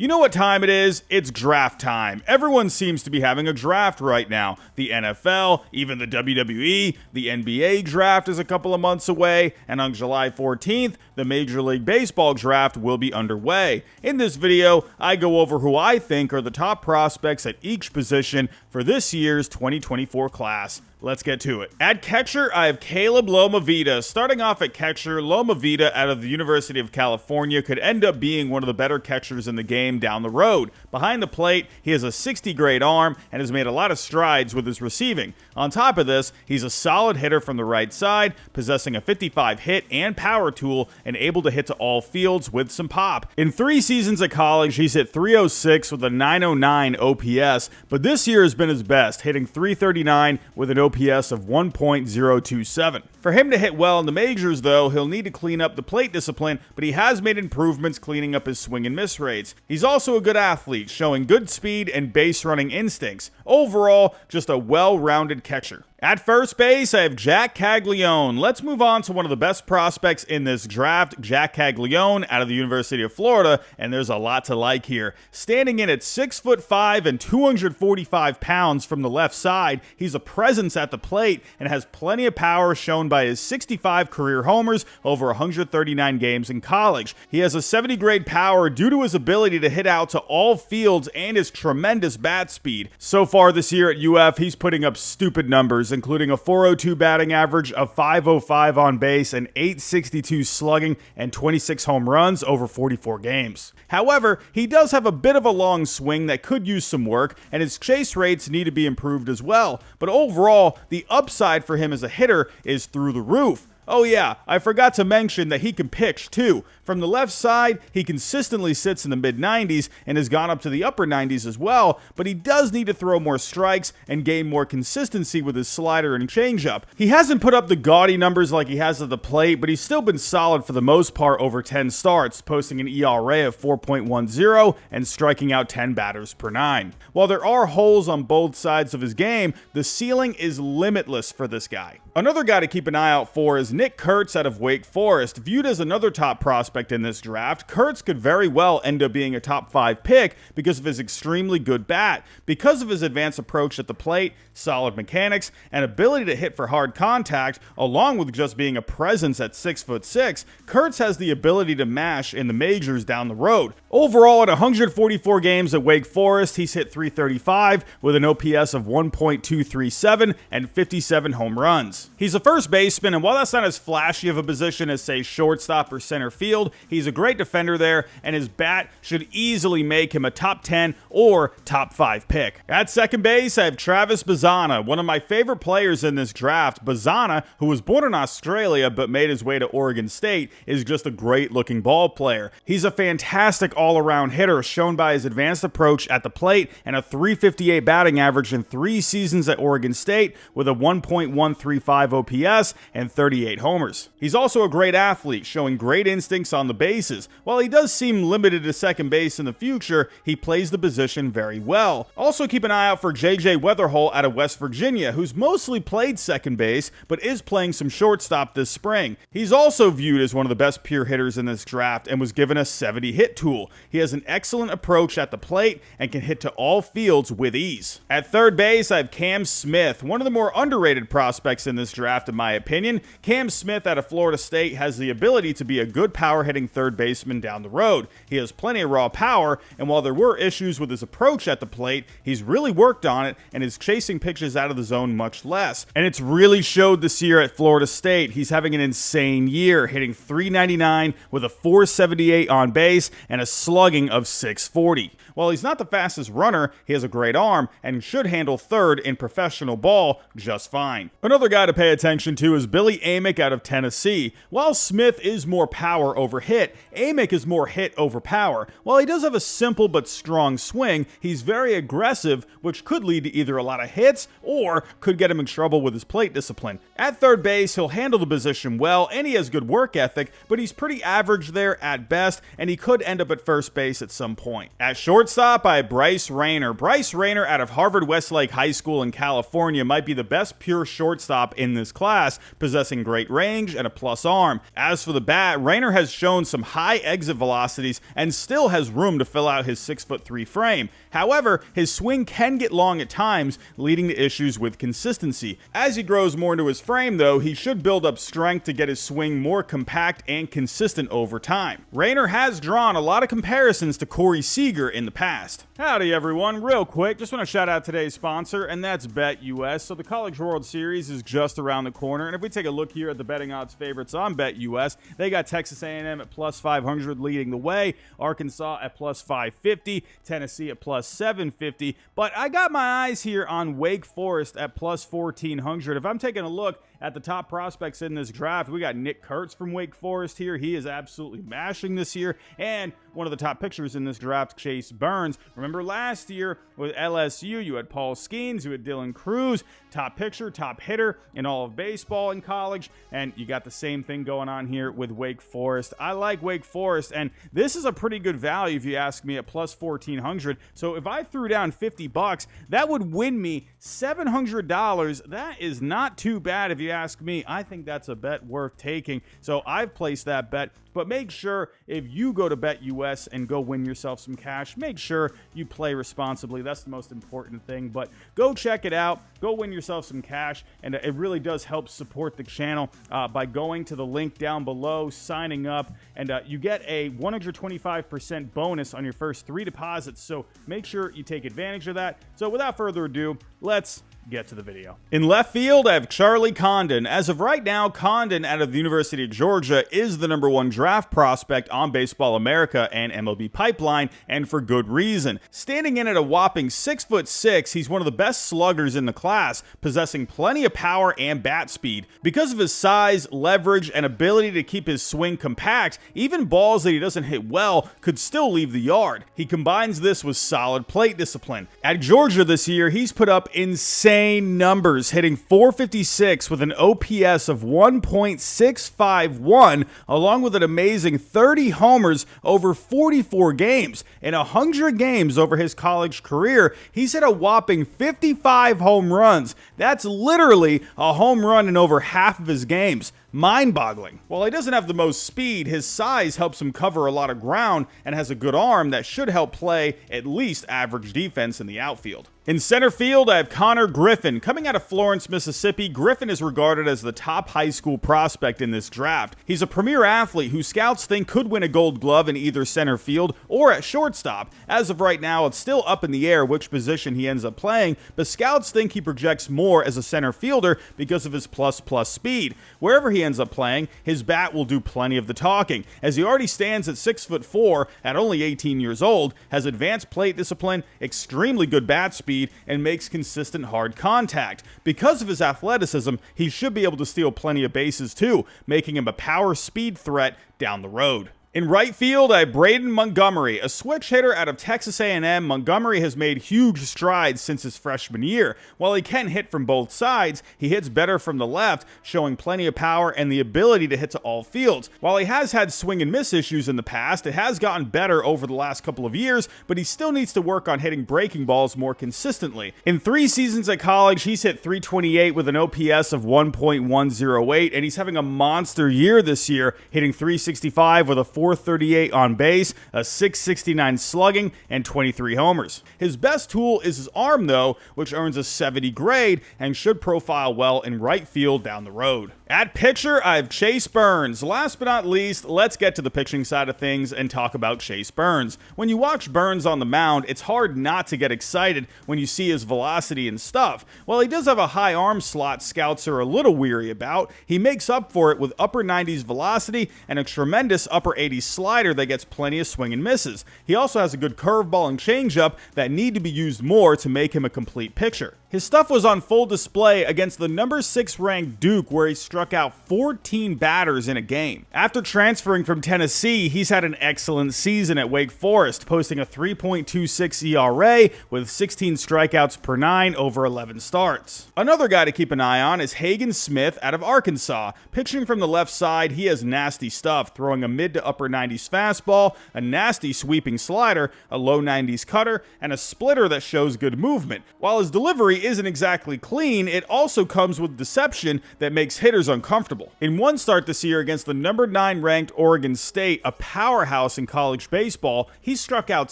You know what time it is? It's draft time. Everyone seems to be having a draft right now. The NFL, even the WWE, the NBA draft is a couple of months away, and on July 14th, the Major League Baseball draft will be underway. In this video, I go over who I think are the top prospects at each position for this year's 2024 class. Let's get to it. At catcher, I have Caleb Lomavita. Starting off at catcher, Lomavita out of the University of California could end up being one of the better catchers in the game down the road. Behind the plate, he has a 60 grade arm and has made a lot of strides with his receiving. On top of this, he's a solid hitter from the right side, possessing a 55 hit and power tool and able to hit to all fields with some pop. In 3 seasons at college, he's hit 306 with a 909 OPS, but this year has been his best, hitting 339 with an OPS of 1.027. For him to hit well in the majors, though, he'll need to clean up the plate discipline, but he has made improvements cleaning up his swing and miss rates. He's also a good athlete, showing good speed and base running instincts. Overall, just a well-rounded catcher. At first base, I have Jack Caglione. Let's move on to one of the best prospects in this draft, Jack Caglione out of the University of Florida, and there's a lot to like here. Standing in at 6'5" and 245 pounds from the left side, he's a presence at the plate and has plenty of power shown by his 65 career homers over 139 games in college. He has a 70 grade power due to his ability to hit out to all fields and his tremendous bat speed. So far this year at UF, he's putting up stupid numbers, including a 402 batting average, of 505 on base, and 862 slugging, and 26 home runs over 44 games. However, he does have a bit of a long swing that could use some work, and his chase rates need to be improved as well. But overall, the upside for him as a hitter is through the roof. Oh yeah, I forgot to mention that he can pitch too. From the left side, he consistently sits in the mid-90s and has gone up to the upper 90s as well, but he does need to throw more strikes and gain more consistency with his slider and changeup. He hasn't put up the gaudy numbers like he has at the plate, but he's still been solid for the most part over 10 starts, posting an ERA of 4.10 and striking out 10 batters per 9. While there are holes on both sides of his game, the ceiling is limitless for this guy. Another guy to keep an eye out for is Nick Kurtz out of Wake Forest. Viewed as another top prospect in this draft, Kurtz could very well end up being a top 5 pick because of his extremely good bat. Because of his advanced approach at the plate, solid mechanics, and ability to hit for hard contact, along with just being a presence at 6'6", Kurtz has the ability to mash in the majors down the road. Overall, at 144 games at Wake Forest, he's hit 335 with an OPS of 1.237 and 57 home runs. He's a first baseman, and while that's not as flashy of a position as, say, shortstop or center field, he's a great defender there, and his bat should easily make him a top 10 or top 5 pick. At second base, I have Traviszana, one of my favorite players in this draft. Bazana, who was born in Australia but made his way to Oregon State, is just a great-looking ball player. He's a fantastic all-around hitter, shown by his advanced approach at the plate and a 358 batting average in 3 seasons at Oregon State with a 1.135 OPS and 38 homers. He's also a great athlete, showing great instincts on the bases. While he does seem limited to second base in the future, he plays the position very well. Also keep an eye out for JJ Weatherhole out of West Virginia, who's mostly played second base, but is playing some shortstop this spring. He's also viewed as one of the best pure hitters in this draft and was given a 70 hit tool. He has an excellent approach at the plate and can hit to all fields with ease. At third base, I have Cam Smith, one of the more underrated prospects in this draft in my opinion. Cam Smith out of Florida State has the ability to be a good power-hitting third baseman down the road. He has plenty of raw power, and while there were issues with his approach at the plate, he's really worked on it and is chasing pitches out of the zone much less. And it's really showed this year at Florida State. He's having an insane year, hitting .399 with a .478 on base and a slugging of .640. While he's not the fastest runner, he has a great arm and should handle third in professional ball just fine. Another guy to pay attention to is Billy Amch out of Tennessee. While Smith is more power over hit, Amch is more hit over power. While he does have a simple but strong swing, he's very aggressive, which could lead to either a lot of hits or could get him in trouble with his plate discipline. At third base, he'll handle the position well, and he has good work ethic, but he's pretty average there at best, and he could end up at first base at some point. At shortstop, I have Bryce Rer. Bryce Rer out of Harvard-Westlake High School in California might be the best pure shortstop in this class, possessing great great range and a plus arm. As for the bat, Rayner has shown some high exit velocities and still has room to fill out his 6'3" frame. However, his swing can get long at times, leading to issues with consistency. As he grows more into his frame, though, he should build up strength to get his swing more compact and consistent over time. Rayner has drawn a lot of comparisons to Corey Seager in the past. Howdy everyone, real quick, just want to shout out today's sponsor, and that's BetUS. So the College World Series is just around the corner, and if we take a look here at the betting odds favorites on BetUS, they got Texas A&M at plus 500 leading the way, Arkansas at plus 550, Tennessee at plus 750, but I got my eyes here on Wake Forest at plus 1400. If I'm taking a look at the top prospects in this draft, we got Nick Kurtz from Wake Forest here. He is absolutely mashing this year. And one of the top pitchers in this draft, Chase Burns. Remember last year with LSU, you had Paul Skeens, you had Dylan Cruz, top pitcher, top hitter in all of baseball in college. And you got the same thing going on here with Wake Forest. I like Wake Forest, and this is a pretty good value if you ask me at plus 1400. So if I threw down $50, that would win me $700. That is not too bad if you ask me. I think that's a bet worth taking. So I've placed that bet. But make sure if you go to BetUS and go win yourself some cash, make sure you play responsibly. That's the most important thing. But go check it out. Go win yourself some cash. And it really does help support the channel by going to the link down below, signing up, and you get a 125% bonus on your first 3 deposits. So make sure you take advantage of that. So without further ado, let's get to the video. In left field, I have Charlie Condon. As of right now, Condon out of the University of Georgia is the #1 draft prospect on Baseball America and MLB Pipeline, and for good reason. Standing in at a whopping 6'6", he's one of the best sluggers in the class, possessing plenty of power and bat speed. Because of his size, leverage, and ability to keep his swing compact, even balls that he doesn't hit well could still leave the yard. He combines this with solid plate discipline. At Georgia this year, he's put up insane numbers, hitting .456 with an OPS of 1.651, along with an amazing 30 homers over 44 games. In 100 games over his college career, he's hit a whopping 55 home runs. That's literally a home run in over half of his games. Mind-boggling. While he doesn't have the most speed, his size helps him cover a lot of ground and has a good arm that should help play at least average defense in the outfield. In center field, I have Connor Griffin. Coming out of Florence, Mississippi, Griffin is regarded as the top high school prospect in this draft. He's a premier athlete who scouts think could win a Gold Glove in either center field or at shortstop. As of right now, it's still up in the air which position he ends up playing, but scouts think he projects more as a center fielder because of his plus speed. Wherever he ends up playing, his bat will do plenty of the talking, as he already stands at 6'4" at only 18 years old, has advanced plate discipline, extremely good bat speed, and makes consistent hard contact. Because of his athleticism, he should be able to steal plenty of bases too, making him a power speed threat down the road. In right field, I have Braden Montgomery, a switch hitter out of Texas A&M. Montgomery has made huge strides since his freshman year. While he can hit from both sides, he hits better from the left, showing plenty of power and the ability to hit to all fields. While he has had swing and miss issues in the past, it has gotten better over the last couple of years, but he still needs to work on hitting breaking balls more consistently. In 3 seasons at college, he's hit .328 with an OPS of 1.108, and he's having a monster year this year, hitting .365 with a .438 on base, a .669 slugging, and 23 homers. His best tool is his arm, though, which earns a 70 grade and should profile well in right field down the road. At pitcher, I have Chase Burns. Last but not least, let's get to the pitching side of things and talk about Chase Burns. When you watch Burns on the mound, it's hard not to get excited when you see his velocity and stuff. While he does have a high arm slot scouts are a little weary about, he makes up for it with upper 90s velocity and a tremendous upper 80s slider that gets plenty of swing and misses. He also has a good curveball and changeup that need to be used more to make him a complete pitcher. His stuff was on full display against the number 6 ranked Duke, where he struck out 14 batters in a game. After transferring from Tennessee, he's had an excellent season at Wake Forest, posting a 3.26 ERA with 16 strikeouts per 9 over 11 starts. Another guy to keep an eye on is Hagen Smith out of Arkansas. Pitching from the left side, he has nasty stuff, throwing a mid to upper 90s fastball, a nasty sweeping slider, a low 90s cutter, and a splitter that shows good movement. While his delivery delivery isn't exactly clean, it also comes with deception that makes hitters uncomfortable. In one start this year against the number 9 ranked Oregon State, a powerhouse in college baseball, he struck out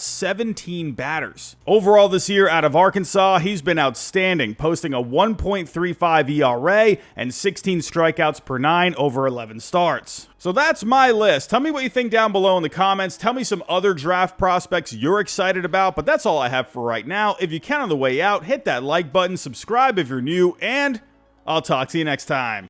17 batters. Overall this year out of Arkansas, he's been outstanding, posting a 1.35 ERA and 16 strikeouts per 9 over 11 starts. So that's my list. Tell me what you think down below in the comments. Tell me some other draft prospects you're excited about, but that's all I have for right now. If you can on the way out, hit that like button, subscribe if you're new, and I'll talk to you next time.